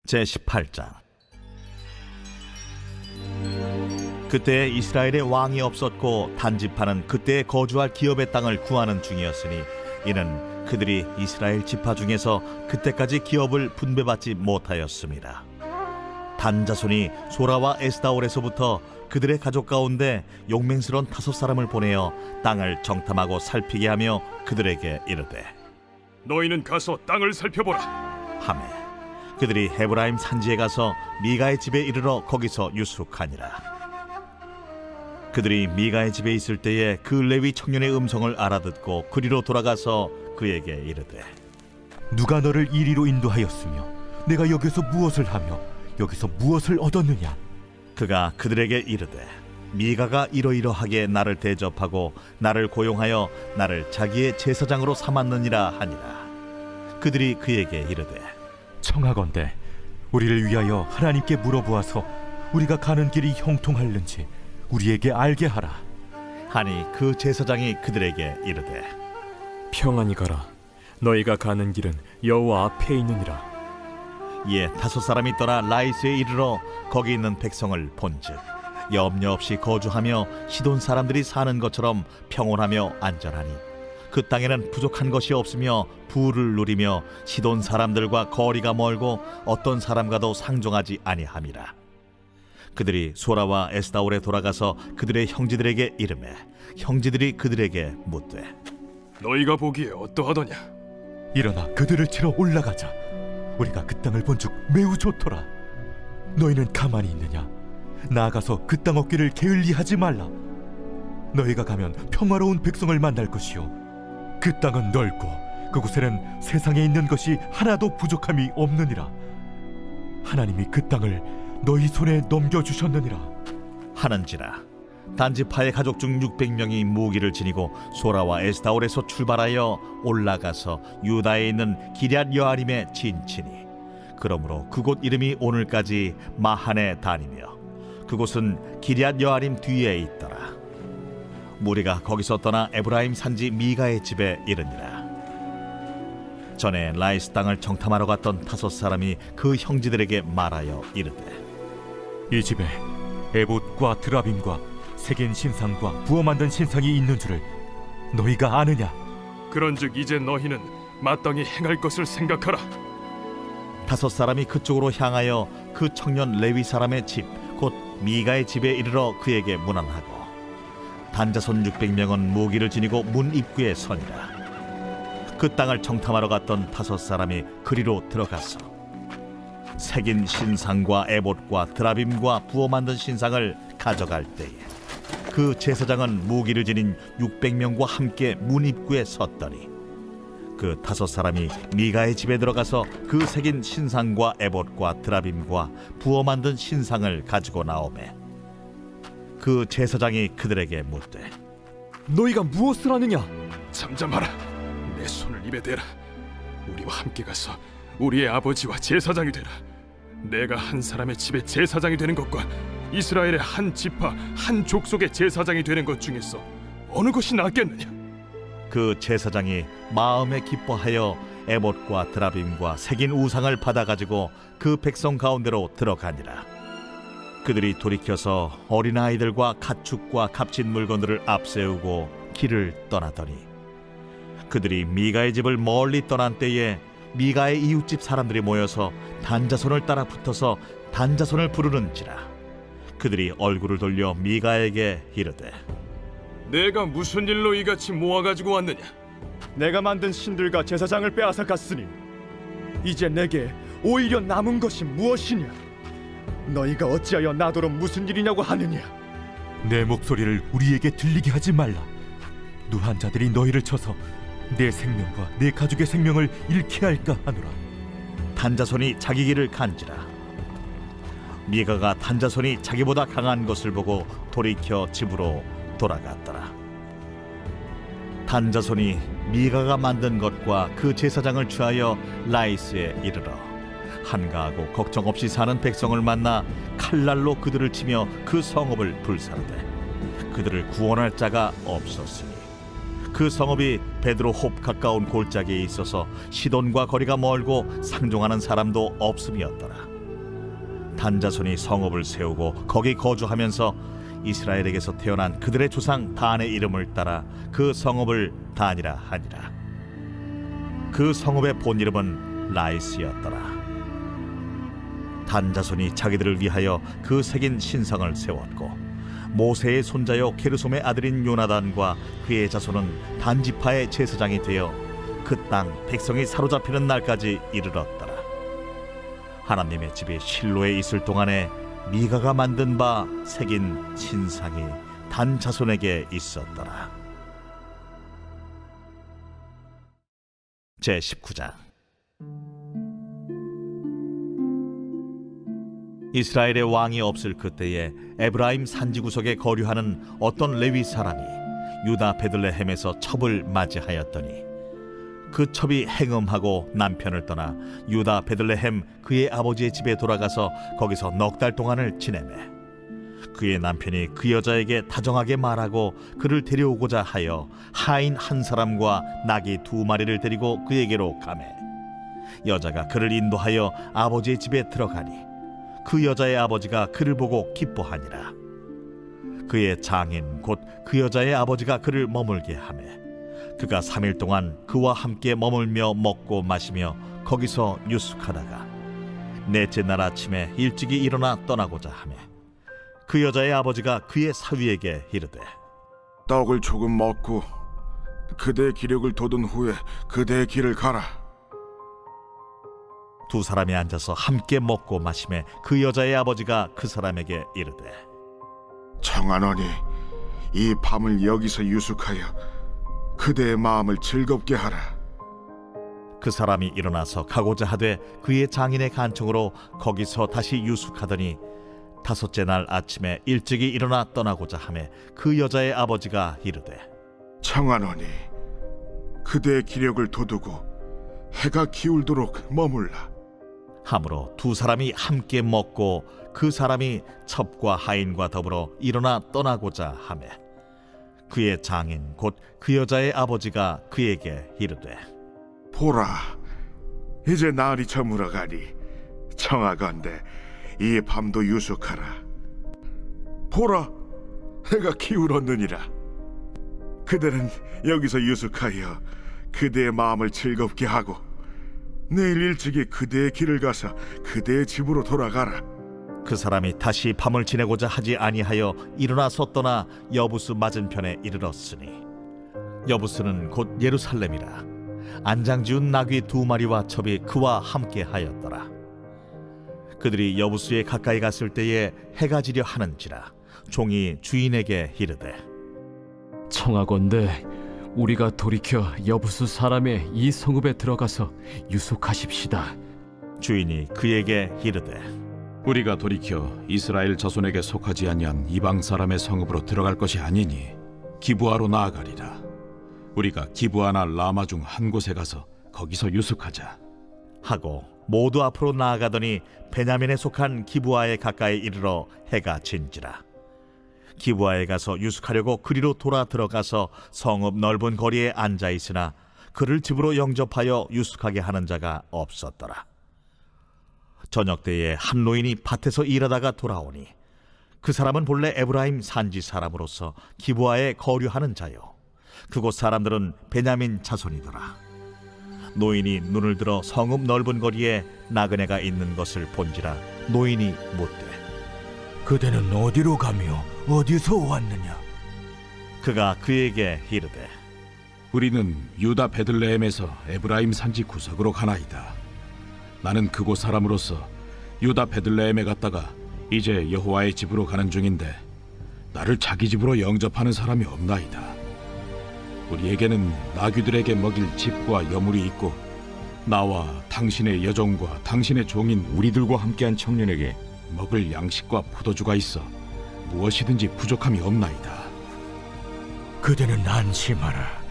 제18장. 그때 이스라엘에 왕이 없었고 단지파는 그때 거주할 기업의 땅을 구하는 중이었으니 이는 그들이 이스라엘 지파 중에서 그때까지 기업을 분배받지 못하였습니다. 단 자손이 소라와 에스다올에서부터 그들의 가족 가운데 용맹스러운 5사람을 보내어 땅을 정탐하고 살피게 하며 그들에게 이르되 너희는 가서 땅을 살펴보라. 하매 그들이 헤브라임 산지에 가서 미가의 집에 이르러 거기서 유숙하니라. 그들이 미가의 집에 있을 때에 그 레위 청년의 음성을 알아듣고 그리로 돌아가서 그에게 이르되 누가 너를 이리로 인도하였으며 내가 여기서 무엇을 하며 여기서 무엇을 얻었느냐? 그가 그들에게 이르되 미가가 이러이러하게 나를 대접하고 나를 고용하여 나를 자기의 제사장으로 삼았느니라 하니라. 그들이 그에게 이르되 청하건대 우리를 위하여 하나님께 물어보아서 우리가 가는 길이 형통할는지 우리에게 알게 하라. 하니 그 제사장이 그들에게 이르되 평안히 가라. 너희가 가는 길은 여호와 앞에 있느니라. 이에 5사람이 떠나 라이스에 이르러 거기 있는 백성을 본즉 염려 없이 거주하며 시돈 사람들이 사는 것처럼 평온하며 안전하니 그 땅에는 부족한 것이 없으며 부를 누리며 시돈 사람들과 거리가 멀고 어떤 사람과도 상종하지 아니함이라. 그들이 소라와 에스다올에 돌아가서 그들의 형제들에게 이르매 형제들이 그들에게 묻되 너희가 보기에 어떠하더냐? 일어나 그들을 치러 올라가자. 우리가 그 땅을 본즉 매우 좋더라. 너희는 가만히 있느냐? 나아가서 그 땅 얻기를 게을리하지 말라. 너희가 가면 평화로운 백성을 만날 것이요 그 땅은 넓고 그곳에는 세상에 있는 것이 하나도 부족함이 없느니라. 하나님이 그 땅을 너희 손에 넘겨주셨느니라 하는지라. 단지파의 가족 중 600명이 무기를 지니고 소라와 에스다올에서 출발하여 올라가서 유다에 있는 기럇 여아림에 진치니 그러므로 그곳 이름이 오늘까지 마하네 단이며 그곳은 기럇 여아림 뒤에 있더라. 무리가 거기서 떠나 에브라임 산지 미가의 집에 이르니라. 전에 라이스 땅을 정탐하러 갔던 5사람이 그 형제들에게 말하여 이르되 이 집에 에봇과 드라빔과 새긴 신상과 부어 만든 신상이 있는 줄을 너희가 아느냐? 그런즉 이제 너희는 마땅히 행할 것을 생각하라. 5사람이 그쪽으로 향하여 그 청년 레위 사람의 집 곧 미가의 집에 이르러 그에게 문안하고 단자손 600명은 무기를 지니고 문 입구에 서니라. 그 땅을 정탐하러 갔던 5사람이 그리로 들어가서 새긴 신상과 에봇과 드라빔과 부어 만든 신상을 가져갈 때에 그 제사장은 무기를 지닌 600명과 함께 문 입구에 섰더니 그 5사람이 미가의 집에 들어가서 그 새긴 신상과 에봇과 드라빔과 부어 만든 신상을 가지고 나오매 그 제사장이 그들에게 묻되 너희가 무엇을 하느냐? 잠잠하라. 내 손을 입에 대라. 우리와 함께 가서 우리의 아버지와 제사장이 되라. 내가 한 사람의 집에 제사장이 되는 것과 이스라엘의 한 지파 한 족속의 제사장이 되는 것 중에서 어느 것이 낫겠느냐? 그 제사장이 마음에 기뻐하여 에봇과 드라빔과 새긴 우상을 받아가지고 그 백성 가운데로 들어가니라. 그들이 돌이켜서 어린아이들과 가축과 값진 물건들을 앞세우고 길을 떠나더니 그들이 미가의 집을 멀리 떠난 때에 미가의 이웃집 사람들이 모여서 단자손을 따라 붙어서 단자손을 부르는지라. 그들이 얼굴을 돌려 미가에게 이르되 내가 무슨 일로 이같이 모아가지고 왔느냐? 내가 만든 신들과 제사장을 빼앗아 갔으니 이제 내게 오히려 남은 것이 무엇이냐? 너희가 어찌하여 나더러 무슨 일이냐고 하느냐? 내 목소리를 우리에게 들리게 하지 말라. 누한 자들이 너희를 쳐서 내 생명과 내 가족의 생명을 잃게 할까 하노라. 단자손이 자기 길을 간지라. 미가가 단자손이 자기보다 강한 것을 보고 돌이켜 집으로 돌아갔더라. 단자손이 미가가 만든 것과 그 제사장을 취하여 라이스에 이르러 한가하고 걱정 없이 사는 백성을 만나 칼날로 그들을 치며 그 성읍을 불사르되 그들을 구원할 자가 없었으니 그 성읍이 베드로홉 가까운 골짜기에 있어서 시돈과 거리가 멀고 상종하는 사람도 없음이었더라. 단자손이 성읍을 세우고 거기 거주하면서 이스라엘에게서 태어난 그들의 조상 단의 이름을 따라 그 성읍을 단이라 하니라. 그 성읍의 본 이름은 라이스였더라. 단자손이 자기들을 위하여 그 새긴 신성을 세웠고 모세의 손자요 게르솜의 아들인 요나단과 그의 자손은 단지파의 제사장이 되어 그 땅 백성이 사로잡히는 날까지 이르렀더라. 하나님의 집이 실로에 있을 동안에 미가가 만든 바 새긴 신상이 단 자손에게 있었더라. 제19장. 이스라엘의 왕이 없을 그때에 에브라임 산지 구석에 거류하는 어떤 레위 사람이 유다 베들레헴에서 첩을 맞이하였더니 그 첩이 행음하고 남편을 떠나 유다 베들레헴 그의 아버지의 집에 돌아가서 거기서 넉 달 동안을 지내매 그의 남편이 그 여자에게 다정하게 말하고 그를 데려오고자 하여 하인 한 사람과 나귀 2마리를 데리고 그에게로 가매 여자가 그를 인도하여 아버지의 집에 들어가니 그 여자의 아버지가 그를 보고 기뻐하니라. 그의 장인 곧 그 여자의 아버지가 그를 머물게 하매 그가 3일 동안 그와 함께 머물며 먹고 마시며 거기서 유숙하다가 넷째 날 아침에 일찍이 일어나 떠나고자 하매 그 여자의 아버지가 그의 사위에게 이르되 떡을 조금 먹고 그대의 기력을 돋운 후에 그대의 길을 가라. 두 사람이 앉아서 함께 먹고 마시매 그 여자의 아버지가 그 사람에게 이르되 청하노니 이 밤을 여기서 유숙하여 그대의 마음을 즐겁게 하라. 그 사람이 일어나서 가고자 하되 그의 장인의 간청으로 거기서 다시 유숙하더니 5째 날 아침에 일찍이 일어나 떠나고자 하매 그 여자의 아버지가 이르되 청하노니 그대의 기력을 돋우고 해가 기울도록 머물라. 하므로 두 사람이 함께 먹고 그 사람이 첩과 하인과 더불어 일어나 떠나고자 하매 그의 장인 곧 그 여자의 아버지가 그에게 이르되 보라, 이제 날이 저물어가니 청하건대 이 밤도 유숙하라. 보라, 해가 기울었느니라. 그대는 여기서 유숙하여 그대의 마음을 즐겁게 하고 내일 일찍이 그대의 길을 가서 그대의 집으로 돌아가라. 그 사람이 다시 밤을 지내고자 하지 아니하여 일어나서 떠나 여부스 맞은편에 이르렀으니 여부스는 곧 예루살렘이라. 안장지운 나귀 2마리와 첩이 그와 함께 하였더라. 그들이 여부스에 가까이 갔을 때에 해가 지려 하는지라 종이 주인에게 이르되 청하건대 우리가 돌이켜 여부수 사람의 이 성읍에 들어가서 유숙하십시다. 주인이 그에게 이르되 우리가 돌이켜 이스라엘 자손에게 속하지 아니한 이방 사람의 성읍으로 들어갈 것이 아니니 기브아로 나아가리라. 우리가 기브아나 라마 중 한 곳에 가서 거기서 유숙하자 하고 모두 앞으로 나아가더니 베냐민에 속한 기브아에 가까이 이르러 해가 진지라. 기브아에 가서 유숙하려고 그리로 돌아 들어가서 성읍 넓은 거리에 앉아 있으나 그를 집으로 영접하여 유숙하게 하는 자가 없었더라. 저녁 때에 한 노인이 밭에서 일하다가 돌아오니 그 사람은 본래 에브라임 산지 사람으로서 기브아에 거류하는 자요 그곳 사람들은 베냐민 자손이더라. 노인이 눈을 들어 성읍 넓은 거리에 나그네가 있는 것을 본지라 노인이 묻되 그대는 어디로 가며 어디서 왔느냐? 그가 그에게 이르되 우리는 유다 베들레헴에서 에브라임 산지 구석으로 가나이다. 나는 그곳 사람으로서 유다 베들레헴에 갔다가 이제 여호와의 집으로 가는 중인데 나를 자기 집으로 영접하는 사람이 없나이다. 우리에게는 나귀들에게 먹일 집과 여물이 있고 나와 당신의 여종과 당신의 종인 우리들과 함께한 청년에게 먹을 양식과 포도주가 있어 무엇이든지 부족함이 없나이다. 그대는 안심하라.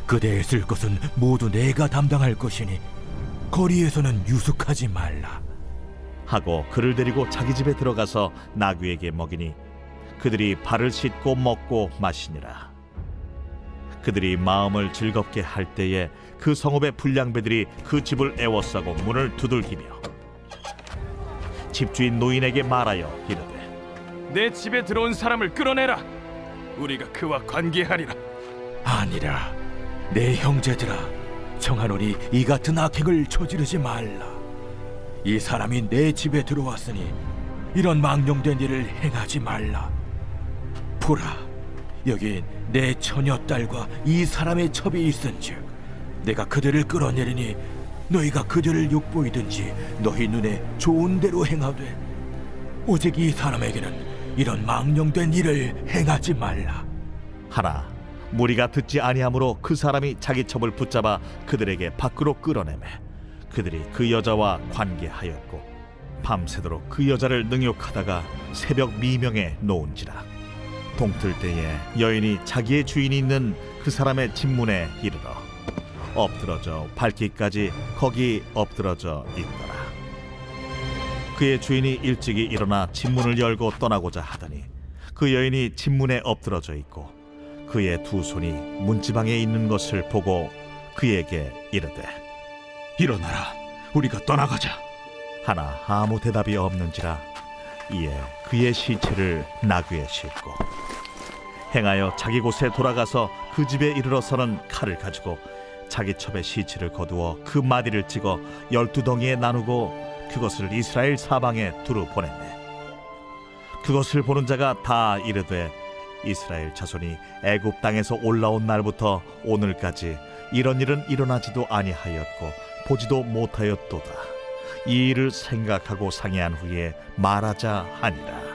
그대의 쓸 것은 모두 내가 담당할 것이니 거리에서는 유숙하지 말라. 하고 그를 데리고 자기 집에 들어가서 나귀에게 먹이니 그들이 발을 씻고 먹고 마시니라. 그들이 마음을 즐겁게 할 때에 그 성읍의 불량배들이 그 집을 애워싸고 문을 두들기며 집주인 노인에게 말하여 이르되 내 집에 들어온 사람을 끌어내라. 우리가 그와 관계하리라. 아니라 내 형제들아, 청하노니 이 같은 악행을 저지르지 말라. 이 사람이 내 집에 들어왔으니 이런 망령된 일을 행하지 말라. 보라, 여기 내 처녀 딸과 이 사람의 첩이 있은즉 내가 그들을 끌어내리니 너희가 그들을 욕보이든지 너희 눈에 좋은 대로 행하되 오직 이 사람에게는 이런 망령된 일을 행하지 말라. 하나 무리가 듣지 아니하므로 그 사람이 자기 첩을 붙잡아 그들에게 밖으로 끌어내매 그들이 그 여자와 관계하였고 밤새도록 그 여자를 능욕하다가 새벽 미명에 놓은지라. 동틀 때에 여인이 자기의 주인이 있는 그 사람의 집문에 이르러 엎드러져 밟기까지 거기 엎드러져 있더라. 그의 주인이 일찍이 일어나 집문을 열고 떠나고자 하더니 그 여인이 집문에 엎드러져 있고 그의 두 손이 문지방에 있는 것을 보고 그에게 이르되 일어나라, 우리가 떠나가자. 하나 아무 대답이 없는지라. 이에 그의 시체를 나귀에 싣고 행하여 자기 곳에 돌아가서 그 집에 이르러서는 칼을 가지고 자기 첩의 시체를 거두어 그 마디를 찍어 12덩이에 나누고 그것을 이스라엘 사방에 두루 보냈네. 그것을 보는 자가 다 이르되 이스라엘 자손이 애굽 땅에서 올라온 날부터 오늘까지 이런 일은 일어나지도 아니하였고 보지도 못하였도다. 이 일을 생각하고 상의한 후에 말하자 하니라.